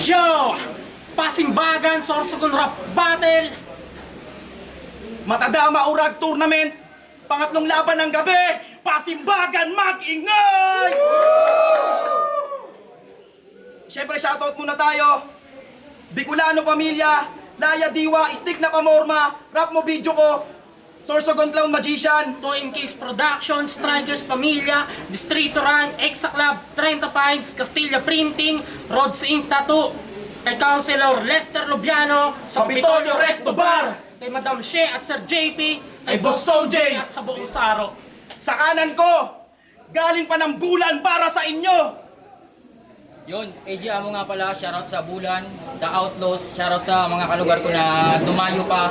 Yo! Pasimbagan, Sorsogon Rap Battle! Matadama Urag Tournament, pangatlong laban ng gabi, Pasimbagan mag-ingay! Siyempre shoutout muna tayo, Bicolano Pamilya, Laya Diwa, Stick na Pamorma, Rap mo video ko, Sorsogon Clown Magician, Toy Case Productions, Strikers Pamilya, Distrito Run, Exa Club, 30 Pints, Castilla Printing, Rods Ink Tattoo, kay Councilor Lester Lubiano, sa Kapitolyo Resto Bar, kay Madam She at Sir JP, kay Boss Sonjay, at sa buong Saro. sa kanan ko, galing pa ng bulan para sa inyo. Yun, AJ Amo nga pala, shoutout sa Bulan, The Outlaws, shoutout sa mga kalugar ko na dumayo pa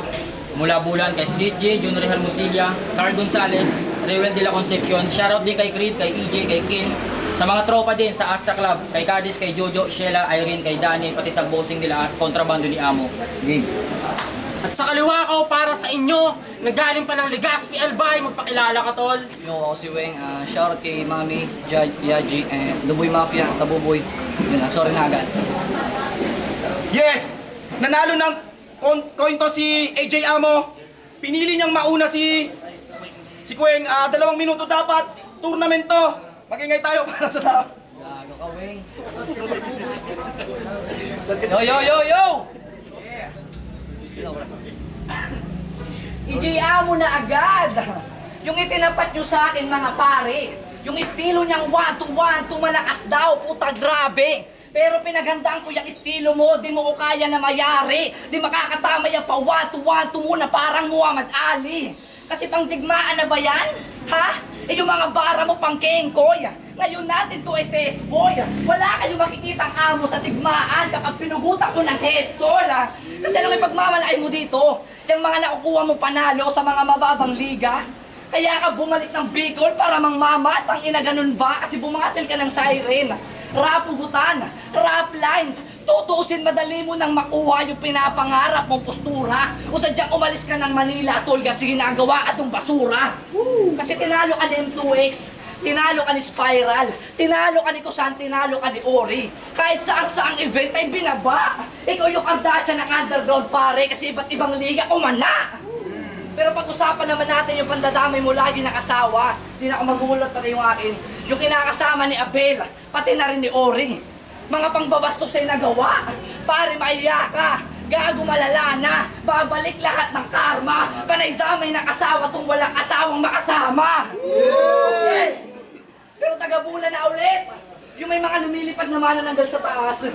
mula Bulan, kay Slit J, Junior Hermosilla, Carl Gonzalez, Rewel de la Concepcion, shoutout din kay Creed, kay EJ, kay Kim, sa mga tropa din sa Astra Club, kay Cadiz, kay Jojo, Sheila, Irene, kay Danny, pati sa bossing nila at kontrabando ni Amo. Game. At sa kaliwa ko, para sa inyo, nagaling pa ng Legazpi Albay, magpakilala ka tol. Yo, ako si Weng. Shoutout kay Mami, Yaji, and Luboy Mafia, Tabuboy. Yun sorry na agad. Yes! Nanalo ng coin to si AJ Amo. Pinili niyang mauna si Kueng. 2 minuto dapat. Tournament to. Mag-ingay tayo para sa tao. Gago ka, Weng. Yo, yo, yo, yo! Ijaya mo na agad! Yung itinapat nyo sa akin mga pare, yung estilo niyang 1-to-1, malakas daw, puta grabe! Pero pinaghandaan ko yung estilo mo, di mo ko kaya na mayari, di makakatama yung pa 1-to-1 muna parang Muhammad Ali. Kasi pang digmaan na ba yan? Ha? Eh yung mga bara mo pang kengkoy. Ngayon natin to ay test boy. Wala kayong makikitang amo sa tigmaan kapag pinugutan ko ng head tol. Kasi ano may pagmamalaki mo dito? Yung mga nakukuha mo panalo sa mga mababang liga. Kaya ka bumalik ng Bicol para mangmamat ang ina ganun ba? Kasi bumatil ka ng siren. Rap hugutan, rap lines. Tutuusin madali mo nang makuha yung pinapangarap mong postura. O sadyang umalis ka ng Manila tol kasi ginagawa atong basura. Kasi tinalo ka ni M2X, tinalo ka ni Spiral, tinalo ka ni Kusan, tinalo ka ni Ori. Kahit saang event ay binaba. Ikaw yung Kardashian ng underground pare kasi iba't ibang liga kumana. Pero pag-usapan naman natin yung pandadamay mo lagi ng asawa. Di na ako magulat pa rin yung akin. Yung kinakasama ni Abel, pati na rin ni Oring. Mga pangbabastos ay nagawa. Pare, maiya ka. Gago malala na. Babalik lahat ng karma. Panay damay ng asawa tong walang asawang makasama. Okay. Pero taga-bulan na ulit. Yung may mga lumilipad na manananggal sa taas.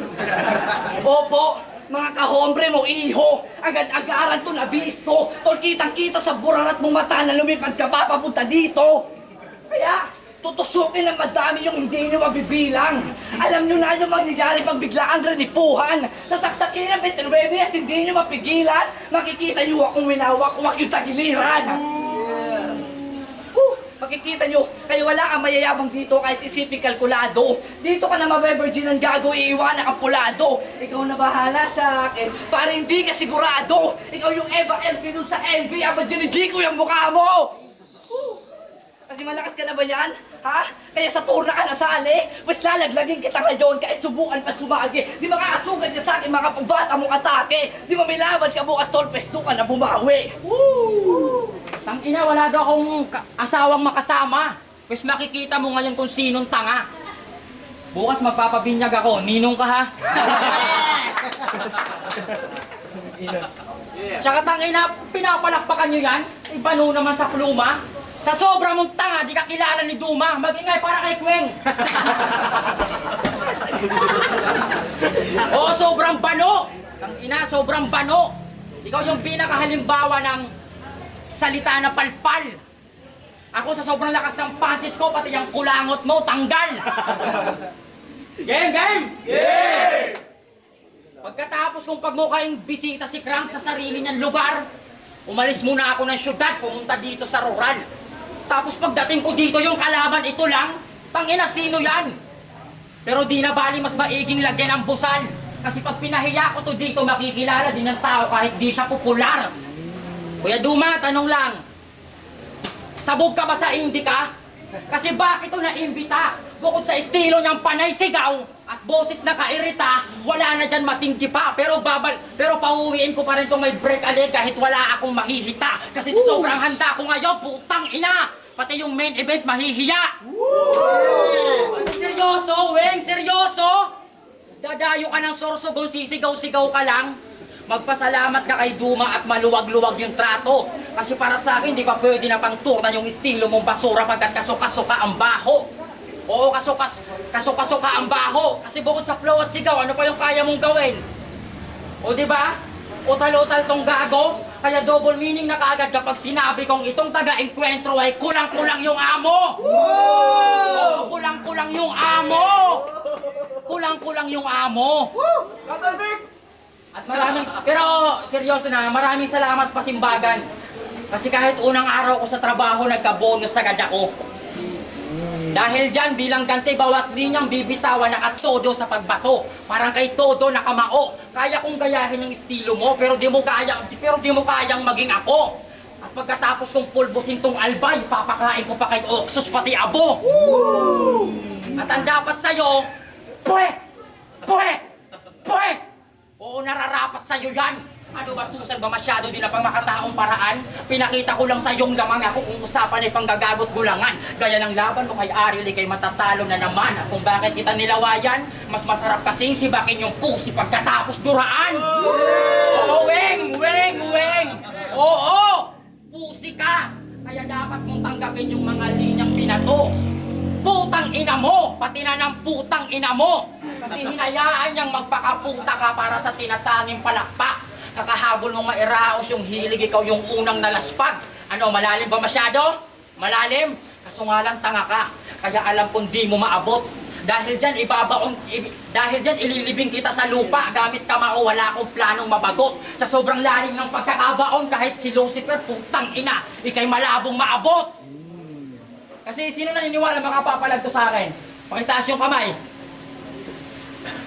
Opo. Mga kahombre mo, iho, agad-agaran to na bisto. Tol, kitang-kita sa burarat mong mata na lumipad ka pa papunta dito. Kaya, tutusukin ng madami yung hindi nyo mabibilang. Alam nyo na yung mangyayari pag biglaan renipuhan. Nasaksakin ng 29 at hindi nyo mapigilan. Makikita nyo akong winawak-wak yung tagiliran. Makikita nyo, kayo wala kang mayayabang dito kahit isipin kalkulado. Dito ka na mabe-virgin ng gago, iiwanan kang pulado. Ikaw na bahala sa akin, para hindi ka sigurado. Ikaw yung Eva Elfie dun sa MV, abang ko yung mukha mo. Kasi malakas ka na ba yan? Ha? Kaya sa turna ka nasali, pues lalaglagin kita ngayon kahit subukan pa sumagi. Di makakasugad niya sa akin mga pambata mong atake. Di mamilaban ka bukas tol, pues doon ka na bumawi. Tangina, wala daw akong asawang makasama. Pues makikita mo ngayon kung sinong tanga. Bukas magpapabinyag ako, ninong ka ha? Tsaka tangina, pinapalakpakan nyo yan? Ibano naman sa pluma? Sa sobra mong tanga, di ka kilala ni Duma. Mag-ingay para kay Kweng. Oo, sobrang bano. Tangina, sobrang bano. Ikaw yung pinakahalimbawa ng salita na palpal. Ako sa sobrang lakas ng punches ko, pati yung kulangot mo, tanggal. Game, game! Yeah! Pagkatapos kong pagmukaing bisita si Crank sa sarili niyang lugar, umalis muna ako ng syudad, pumunta dito sa rural. Tapos pagdating ko dito, yung kalaban ito lang, tangina sino yan? Pero di na bali mas maiging lagyan ang busal. Kasi pag pinahiya ko to dito, makikilala din ng tao kahit di siya popular. Kuya Duma, tanong lang, sabog ka ba sa Indica? Kasi bakit ito na-imbita? Bukod sa estilo niyang panay sigaw, at boses na kairita, wala na dyan matindi pa. Pero pauwiin ko pa rin itong may break a leg kahit wala akong mahihita. Kasi sa sobrang handa ko ngayon, putang ina! Pati yung main event mahihiya! Seryoso, Weng? Seryoso? Dadayo ka ng Sorsogon, sisigaw-sigaw ka lang? Magpasalamat ka kay Duma at maluwag-luwag yung trato. Kasi para sa akin, di ba pwede na pang turna yung estilo mong basura pagkat kasuka-suka ang baho. Oo, kasuka-suka ang baho. Kasi bukod sa flow at sigaw, ano pa yung kaya mong gawin? O di ba? Utal-utal tong gago. Kaya double meaning na kaagad kapag sinabi kong itong taga-enkwentro ay kulang-kulang yung amo. Oo, kulang-kulang yung amo. Kulang-kulang yung amo. At pero seryoso na, maraming salamat Pasimbagan. Kasi kahit unang araw ko sa trabaho, nagka-bonus agad ako. Dahil dyan, bilang ganti, bawat linyang bibitawan nakatodo sa pagbato. Parang kay Todo nakamao. Kaya kong gayahin yung estilo mo, pero di mo kayang maging ako. At pagkatapos kong pulbusin tong albay, papakain ko pa kay Oxus pati abo. At ang dapat sa'yo, pwe! Oo, nararapat sa'yo yan. Ano, bastusan ba masyado din na pang makataong paraan? Pinakita ko lang sa iyong lamang ako kung usapan ay panggagagot gulangan. Gaya ng laban mo kay Ariel kay matatalo na naman. At kung bakit kita nilawayan, mas masarap kasing sibakin yung pusi pagkatapos duraan. Oo, Weng! Oo! Pusi ka! Kaya dapat mong tanggapin yung mga linyang binato. Putang ina mo! Pati na ng putang ina mo! Kasi hinayaan niyang magpakaputa ka para sa tinatanging palakpak. Kakahabol mong mairaos yung hilig, ikaw yung unang nalaspag. Ano, malalim ba masyado? Malalim? Kaso nga lang tanga ka. Kaya alam kong di mo maabot. Dahil dyan, ililibing kita sa lupa. Gamit kamao, wala akong planong mabagot. Sa sobrang lalim ng pagkakabaon, kahit si Lucifer, putang ina, ikay malabong maabot. Kasi sino naniniwala makapapalag to sa akin? Pakitaas yung kamay.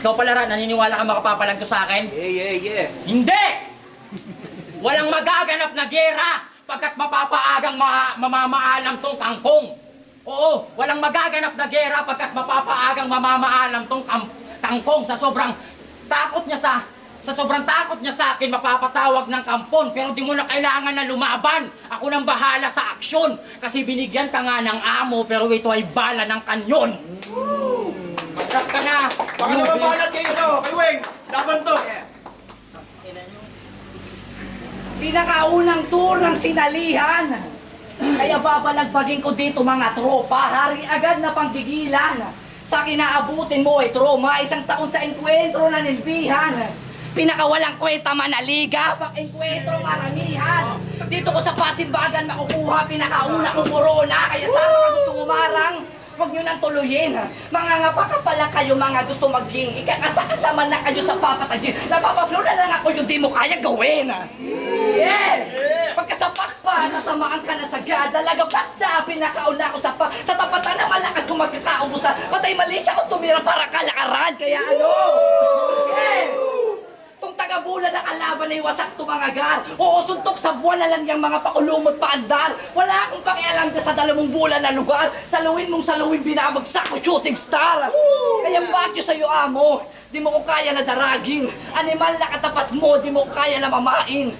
Ikaw pala Ran, naniniwala ka makapapalag to sa akin? Yeah. Hindi! Walang magaganap na gera pagkat mapapaagang mamamaalam tong kangkong. Oo, walang magaganap na gera pagkat mapapaagang mamamaalam tong kangkong. Sa sobrang takot niya sa akin, mapapatawag ng kampon. Pero di mo na kailangan na lumaban. Ako nang bahala sa aksyon. Kasi binigyan ka nga ng amo, pero ito ay bala ng kanyon. Matrap ka na. Baka naman balat kayo, no? Kay Weng, laban to. Pinakaunang tour ng sinalihan. Kaya babalagbagin ko dito mga tropa. Hari agad na panggigilan. Sa kinaabutin mo ay trauma. Isang taon sa enkwentro na nilbihan. Pinakawalang kwenta manaliga. Pag-enkwentro maramihan. Dito ko sa Pasimbagan makukuha. Pinakauna kong corona. Kaya sa mga gustong umarang, huwag nyo nang tuluyin. Mga ngapa ka pala kayo, mga gusto maging. Ikakasakasama na kayo sa papatagin. Napapaflow na lang ako yung di mo kaya gawin. Yeah! Pagkasapak pa, natamaan ka na sa gada. Lagabak sa pinakauna ko sa pa. Tatapatan na malakas kung magkakaubusan. Patay mali siya kung tumira para kalakaran. Kaya ano? Yeah! Itong taga-bula na kalaban ay wasak to mga gar. Oo, suntok sa buwan na lang yung mga pakulumot paandar. Wala akong pakialam dyan sa dalawang bulan na lugar. Saluin mong saluin, binabagsak ko shooting star. Kaya bakyo sa'yo amo, di mo ko kaya na daragin. Animal na katapat mo, di mo ko kaya na mamain.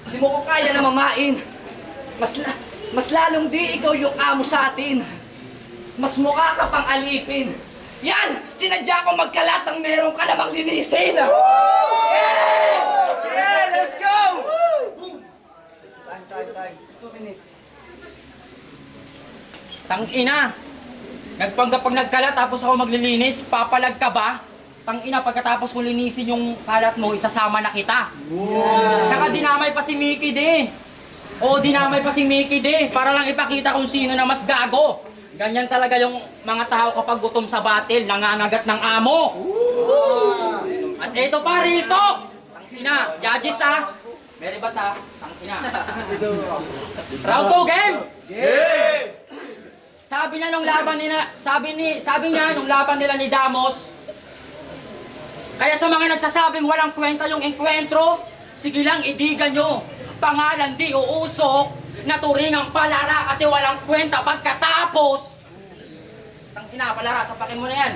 Di mo ko kaya na mamain. Mas lalong di ikaw yung amo sa atin. Mas mukha ka pang alipin. Yan! Sinadya ko magkalat ng meron ka namang linisin! Yeah, let's go! Time. 2 minutes. Tangina! Pag nagkalat tapos ako maglilinis, papalag ka ba? Tangina, pagkatapos ko linisin yung kalat mo, isasama na kita. Saka dinamay pa si Mickey D. Oo, dinamay pa si Mickey D. Para lang ipakita kung sino na mas gago. Ganyan talaga yung mga tao kapag gutom sa batil, nangangagat ng amo. At eto pa rito! Tangina, judges ha! Very bad ha? Tangina. Round 2 game! Sabi niya nung laban nila ni Damos, kaya sa mga nagsasabing walang kwenta yung enkwentro, sige lang idigan nyo. Pangalan di uusok, naturingang palara kasi walang kwenta pagkatapos. Tangina, palara, sapakin mo na yan.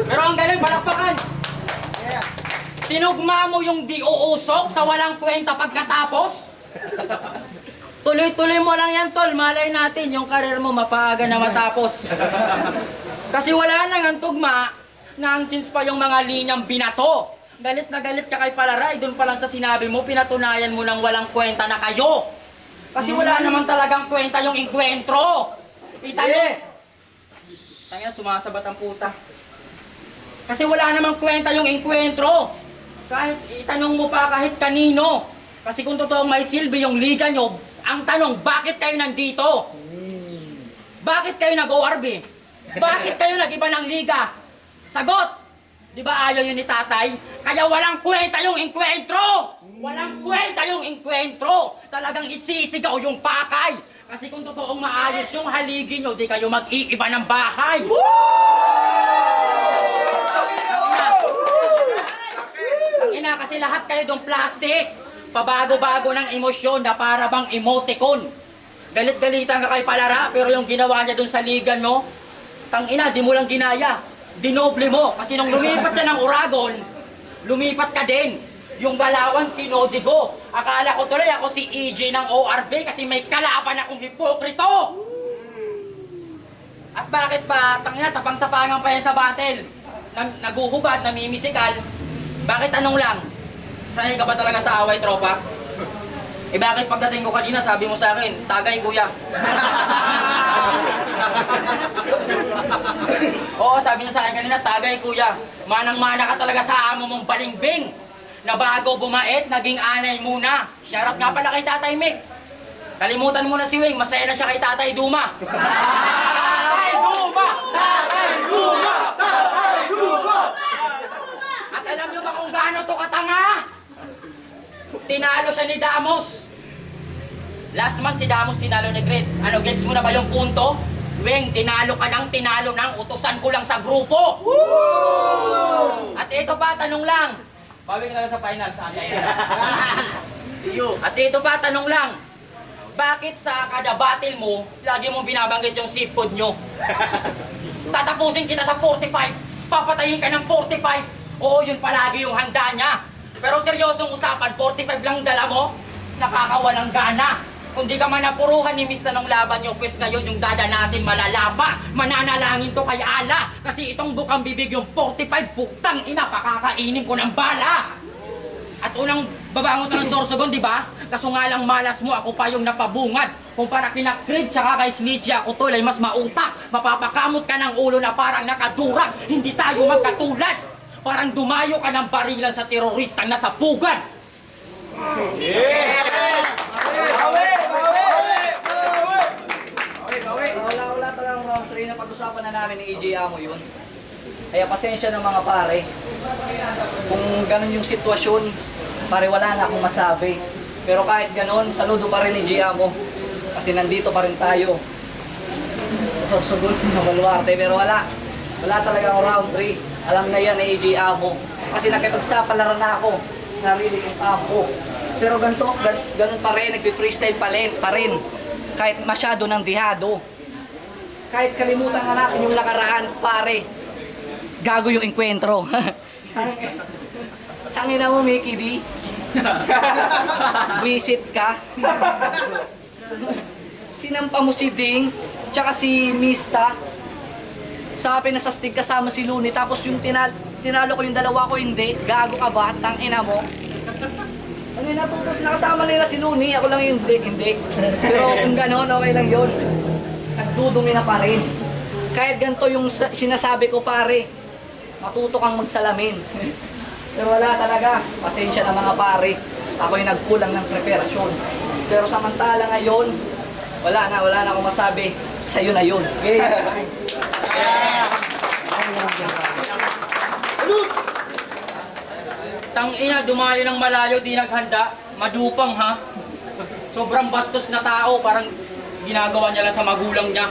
Pero ang galing, palakpakan. Tinugma mo yung di uusok sa walang kwenta pagkatapos. Tuloy-tuloy mo lang yan, tol. Malay natin, yung karir mo mapaaga na matapos. Kasi wala nang ang tugma, nonsense pa yung mga linyang binato. Galit na galit ka kay Palaray, doon pa lang sa sinabi mo, pinatunayan mo ng walang kwenta na kayo. Kasi wala naman talagang kwenta yung enkwentro. Itanong. Tangina, sumasabat ang puta. Kasi wala namang kwenta yung enkwentro. Kahit itanong mo pa kahit kanino. Kasi kung totoong may silbi yung liga nyo, ang tanong, bakit kayo nandito? Bakit kayo nag-ORB? Bakit kayo nag-iba ng liga? Sagot! Di ba ayaw yun ni tatay? Kaya walang kwenta yung enkwentro! Walang kwenta yung enkwentro! Talagang isisigaw yung pakay! Kasi kung totoong maayos yung haligi nyo, di kayo mag-iiba ng bahay! Ang ina, kasi lahat kayo dong plastic! Pabago-bago ng emosyon na para bang emoticon. Galit-galitan ka kay Palara, pero yung ginawa niya dun sa liga, no? Tangina, di mo lang ginaya. Dinoble mo. Kasi nung lumipat siya ng Uragon, lumipat ka din. Yung Balawan, tinodigo. Akala ko tuloy ako si EJ ng ORB kasi may kalaban akong hipokrito. At bakit pa, tangina, tapang-tapangan pa yan sa battle? Naguhubad, namimisikal. Bakit tanong lang? Sanay ka ba talaga sa away, tropa? Eh bakit pagdating ko kanina, sabi mo sa akin, tagay kuya. Oo, sabi niya sa akin kanina, tagay kuya. Manang-mana ka talaga sa amo mong balingbing. Na bago bumait, naging anay muna. Shoutout nga pala kay Tatay Mick. Kalimutan mo na si Wing, masaya na siya kay Tatay Duma. Tatay Duma! Tatay Duma! Tatay Duma! At alam niyo ba kung gaano to katanga? Tinalo siya ni Damos. Last month si Damos tinalo ni Gret. Ano, gets mo na ba yung punto? Weng, tinalo ka ng tinalo ng utusan ko lang sa grupo. Woo! At ito pa, tanong lang. Bawi ka na lang sa finals. See you. At ito pa, tanong lang. Bakit sa kada battle mo, lagi mong binabanggit yung seed code nyo? Tatapusin kita sa 45. Papatayin ka ng 45. Oo, yun palagi yung handa niya. Pero seryosong usapan, 45 lang dala mo, nakakawalang gana. Kung di ka man napuruhan ni Miss na nung laban nyo, pues ngayon yung dadanasin malalapa. Mananalangin to kay Allah. Kasi itong bukang bibig yung 45, putang ina, pakakainin ko ng bala. At unang babangon to ng Sorsogon, di ba? Kaso nga lang malas mo, ako pa yung napabungad. Kumpara kina Creed tsaka kay Snitchy, ako tol ay mas mautak. Mapapakamot ka ng ulo na parang nakadurag. Hindi tayo magkatulad. Parang dumayo ka ng barilan sa teroristang nasa pugad. Wala talagang round 3 na pag-usapan na namin ni EJ Amo yun. Kaya pasensya ng mga pare. Kung ganun yung sitwasyon, pare wala na akong masabi. Pero kahit ganun, saludo pa rin ni EJ Amo. Kasi nandito pa rin tayo. Sorsogon na baluarte, pero wala. Wala talagang round 3. Alam na yan ni EJ Amo. Kasi nakipagsapalaran na ako sa sarili kong kampo. Pero ganun pa rin, nagpi-freestyle pa rin. Kahit masyado ng dihado. Kahit kalimutan na natin yung nakaraan, pare. Gago yung enkwentro. Tangina mo, Mickey D. Visit ka. Sinampa mo si Ding, tsaka si Mista. Sabi na sa stig kasama si Looney, tapos yung tinalo ko yung dalawa ko hindi. Gago ka ba? Tangina mo. Ang natutos na kasama nila si Looney, ako lang yung hindi. Pero kung gano'n, okay lang yun. Nagdudumi na pa rin. Kahit ganito yung sinasabi ko pare, matuto kang magsalamin. Pero wala talaga, pasensya na mga pare. Ako'y nagkulang ng preparasyon. Pero samantala ngayon, wala na akong masabi. Sa'yo na yun. Okay? Tangina, dumayo ng malayo, di naghanda. Madupang ha. Sobrang bastos na tao, parang ginagawa niya lang sa magulang niya.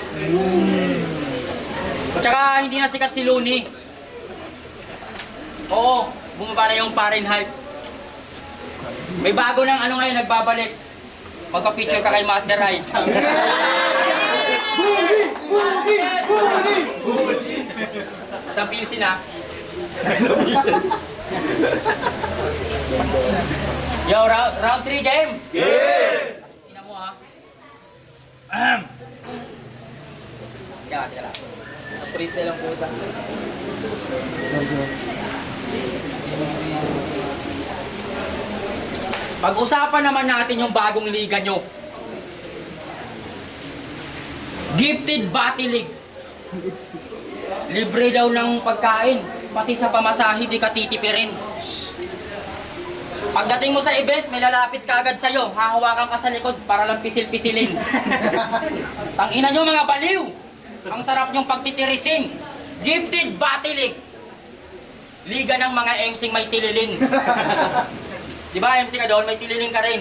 Tsaka hindi na sikat si Looney. Oo, bumaba na yung Fahrenheit. May bago ng ano ngayon, nagbabalik. Magpa-feature ka kay Master Rice. Isang pilsin ha. Yo, round 3 game. Tingnan mo ha. Teka lang. Freestyle lang puta. Pag-usapan naman natin yung bagong liga nyo. Gifted Battle League. Libre daw ng pagkain. Pati sa pamasahe di ka titipirin. Pagdating mo sa event, may lalapit ka agad sa'yo. Hahawakan ka sa likod para lang pisil-pisilin. Tangina nyo mga baliw! Ang sarap nyong pagtitirisin. Gifted Battle League. Liga ng mga MCing may tililing. Di ba MC ka doon, may tililing ka rin.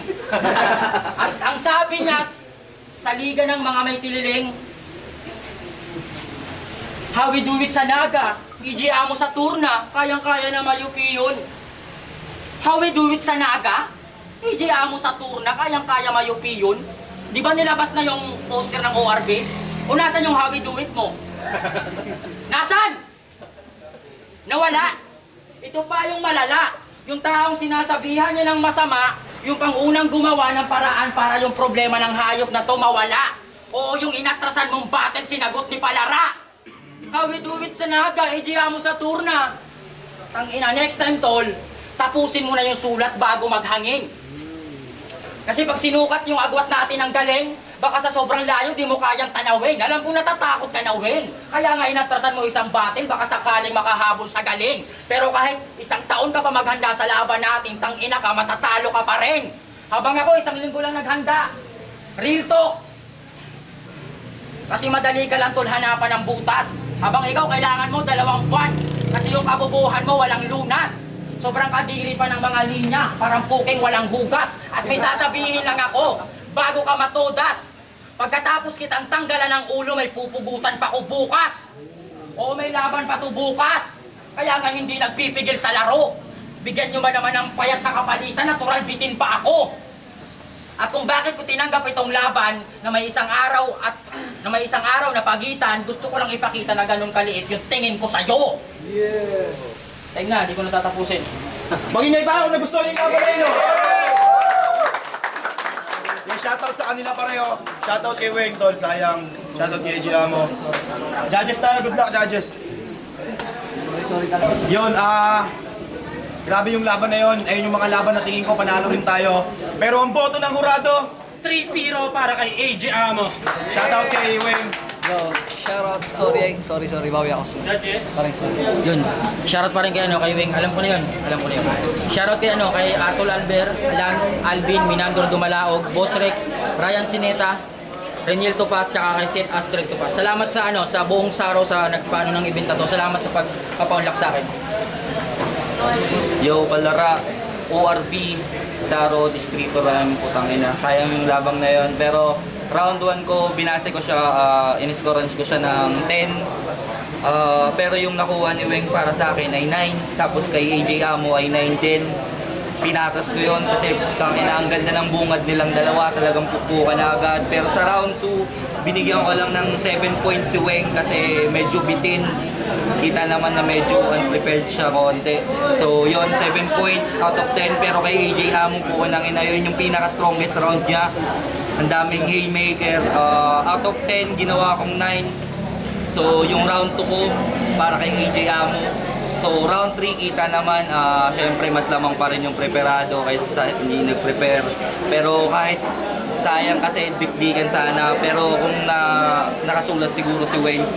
Ang sabi niya sa liga ng mga may tililing, how we do it sa Naga, EGA mo sa Turna, kayang-kaya na mayupi yun. How we do it sa Naga, EGA mo sa Turna, kayang-kaya mayupi yun. Di ba nilabas na yung poster ng ORB? O nasan yung how we do it mo? Nasan? Nawala. Ito pa yung malala. Yung taong sinasabihan niya ng masama, yung pangunang gumawa ng paraan para yung problema ng hayop na to mawala. O yung inatrasan mong battle sinagot ni Palara. How we do it sa Naga, EGA mo sa Turna. Tangina, next time tol, tapusin mo na yung sulat bago maghangin. Kasi pag sinukat yung agwat natin ng galing, baka sa sobrang layo di mo kayang tanawin. Alam ko natatakot ka na win. Kaya nga inatrasan mo isang battle, baka sakaling makahabol sa galing. Pero kahit isang taon ka pa maghanda sa laban natin, tangina ka, matatalo ka pa rin. Habang ako, 1 linggo lang naghanda. Real talk. Kasi madali ka lang tol hanapan ng butas. Habang ikaw, kailangan mo 2 buwan. Kasi yung kabubuhan mo walang lunas. Sobrang kadiri pa ng mga linya, parang puking walang hugas. At may sasabihin lang ako, bago ka matodas. Pagkatapos kitang tanggalan ng ulo, may pupugutan pa ko bukas. O may laban pa to bukas. Kaya nga hindi nagpipigil sa laro. Bigyan nyo ba naman ng payat na kapalitan, natural bitin pa ako. At kung bakit ko tinanggap itong laban na may isang araw na pagitan, gusto ko lang ipakita na ganun kaliit yung tingin ko sa'yo. Yeah. Time na, di ko natatapusin. Magingay tao na gusto niyong kabaleno. Yung shoutout sa kanila pareho. Shoutout kay Weng, tol. Sayang. Shoutout kay EGA mo. Judges tayo. Good luck, judges. Sorry talaga. Yun, grabe yung laban na yun. Ayun yung mga laban na tingin ko, panalo rin tayo. Pero ang boto ng hurado, 3-0 para kay AJ Amo. shoutout kay Weng. Yo, shoutout. Sorry, bawi ako. Judges. Parang sorry. Yun, shoutout pa rin kay Weng. Alam ko na yun. Shoutout kay kay Atol Albert, Lance, Alvin, Minandro Dumalaog, Boss Rex, Ryan Sineta, Reniel Topas, tsaka kay Seth Astrid Topas. Salamat sa sa buong saro sa nagpaano ng event na to. Salamat sa pagpapaunlak sa akin. Yo, Palara, ORB, Saro, Distrito Ram, putang ina. Sayang yung labang na yon. Pero round 1 ko, binase ko siya, in-scorean ko siya ng 10. Pero yung nakuha ni Weng para sa akin ay 9. Tapos kay AJ Amo ay 9 din. Pinatas ko yon kasi putang ina, ang ganda ng bungad nilang dalawa. Talagang pupukan na agad. Pero sa round 2, binigyan ko lang ng 7 points si Weng kasi medyo bitin. Kita naman na medyo unprepared siya konti. So yon 7 points out of 10. Pero kay AJ Amo po nang ina, yun yung pinaka-strongest round niya. Ang daming haymaker. Out of 10, ginawa kong 9. So yung round 2 ko para kay AJ Amo. So round 3 kita naman, syempre mas lamang pa rin yung preparado kaysa sa hindi nag-prepare. Pero kahit sayang kasi dikdikan sana. Pero kung nakasulat siguro si Wayne,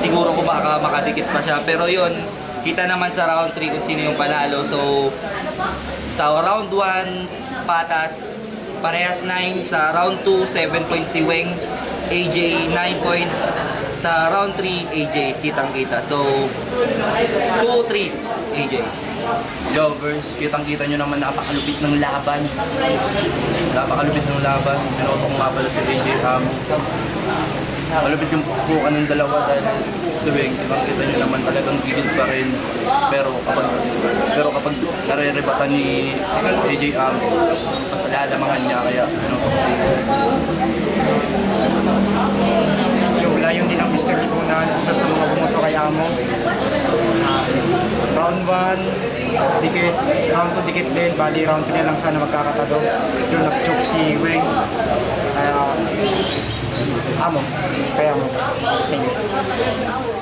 siguro kung makadikit pa siya. Pero yun, kita naman sa round 3 kung sino yung panalo. So sa round 1, patas, parehas 9. Sa round 2, 7 points si Weng. AJ 9 points. Sa round 3, AJ kitang-kita. So 2-3 AJ. Yo, Verse, kitang-kita nyo naman napakalupit ng laban. Napakalupit ng laban. Binoto ko nga pala si AJ Amo. Malupit yung bukan ng dalawa dahil si Weng, kitang-kita nyo naman talagang gigit pa rin. Pero kapag nare-reveal lipatan ni AJ Amo. Basta lalamangan niya kaya pinutok si Yung layon din ng Mr. Lipunan, isa sa mga bumoto kay Amo. Round 1, dikit. Round 2, dikit din. Bali, round 3 na lang sana magkakatalo. Yung nag-choke si Weng. Kaya, Amo. Kaya Amo. Thank you.